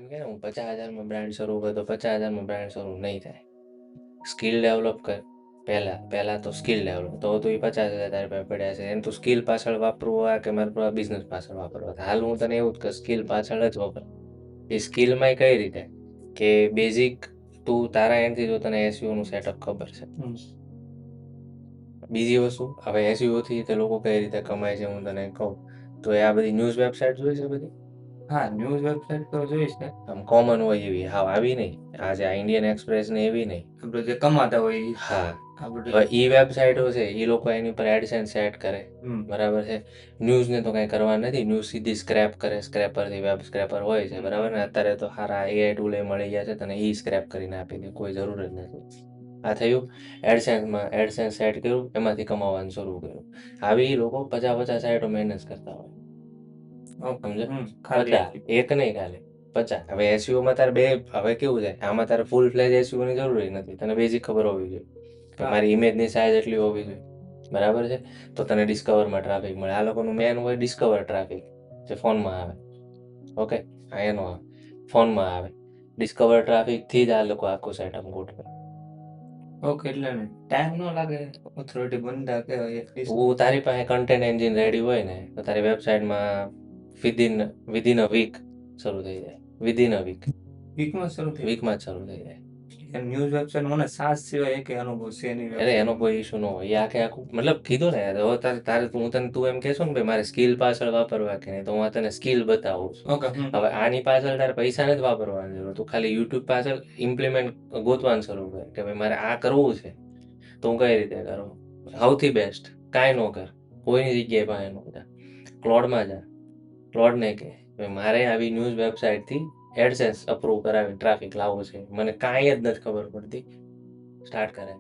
એમ કે હું 50,000 બ્રાન્ડ શરૂ કરું તો 50,000 બ્રાન્ડ શરૂ નહીં થાય. સ્કિલ ડેવલપ કર. પહેલા તો સ્કિલ ડેવલપ તો એ 50,000 તારી પાસે પડ્યા છે. એને તું સ્કિલ પાછળ વાપરવું હોય કે મારે બિઝનેસ પાછળ વાપરવા. હાલ હું તને એવું જ કે સ્કિલ પાછળ જ વાપર. એ સ્કિલમાં કઈ રીતે કે બેઝિક તું તારા એન્ડથી જો તને એસઈઓ નું સેટઅપ ખબર છે. બીજી વસ્તુ હવે એસઈઓ થી તે લોકો કઈ રીતે કમાય છે હું તને કહું તો એ આ બધી ન્યૂઝ વેબસાઇટ જોઈ છે બધી. હા, ન્યૂઝ વેબસાઇટ તો જોઈ છે. આમ કોમન હોય એવી હાવ આવી નહીં. આજે આ ઇન્ડિયન એક્સપ્રેસ ને એવી નહીં. આપણે જે કમાતા હોય હા, આપણે હવે ઈ વેબસાઇટો છે એ લોકો એની પર એડસેન્સ સેટ કરે. બરાબર છે. ન્યૂઝને તો કઈ કરવા નથી. ન્યૂઝ સીધી સ્ક્રેપ કરે. સ્ક્રેપરથી વેબ સ્ક્રેપર હોય છે બરાબર ને. અત્યારે તો સારા એઆઈ ટૂલ મળી ગયા છે તને ઈ સ્ક્રેપ કરીને આપી દે. કોઈ જરૂર જ નથી. આ થયું એડસેન્સ સેટ કર્યું એમાંથી કમાવાનું શરૂ કર્યું. આવી લોકો 50 સાઈડો મહેનત કરતા હોય. સમજે? 50 એક નહીં ખાલી 50. હવે એસઈઓમાં તારે બે હવે કેવું છે આમાં તારે ફૂલ ફ્લેજ એસઈઓ ની જરૂર નથી. તને બેઝિક ખબર હોવી જોઈએ કે મારી ઇમેજની સાઇઝ એટલી હોવી જોઈએ. બરાબર છે. તો તને ડિસ્કવરમાં ટ્રાફિક મળે. આ લોકોનું મેન હોય ડિસ્કવર ટ્રાફિક જે ફોનમાં આવે. ઓકે, આ એનો આવે ફોનમાં આવે. ડિસ્કવર ટ્રાફિક થી જ આ લોકો આખું સેટઅપ ગોઠવે. ઓકે, એટલે ટાઈમ ન લાગે ઓથોરિટી બંદા કે તું તારી પાસે કન્ટેન્ટ એન્જિન રેડી હોય ને તો તારી વેબસાઇટમાં વિધિન અ વીક શરૂ થઈ જાય. વિધિન અ વીકમાં શરૂ થઈ વીકમાં જ શરૂ થઈ જાય. ન્યૂઝ વેબસાઇટ મને સાસ સિવાય એક અનુભવ છે નહીં. અરે એનો કોઈ ઇશ્યુ ન હોય. એ આખું મતલબ કીધું ને હવે તારે તું એમ કહેશો ને ભાઈ મારે સ્કિલ પાછળ વાપરવા કે નહીં તો હું તને સ્કિલ બતાવું છું. ઓકે, હવે આની પાછળ તારે પૈસા નથી વાપરવાની જરૂર. તું ખાલી યુટ્યુબ પાછળ ઇમ્પ્લિમેન્ટ ગોતવાનું શરૂ કર કે ભાઈ મારે આ કરવું છે તો હું કઈ રીતે કરું. સૌથી બેસ્ટ કાંઈ ન કર. કોઈની જગ્યાએ પાસે ન જા. ક્લોડમાં જા. ક્લોડને કે મારે આવી ન્યૂઝ વેબસાઇટથી એડસેન્સ અપ્રૂવ કરાવી ટ્રાફિક લાવવું છે. મને કાંઈ જ નથી ખબર પડતી. સ્ટાર્ટ કરે.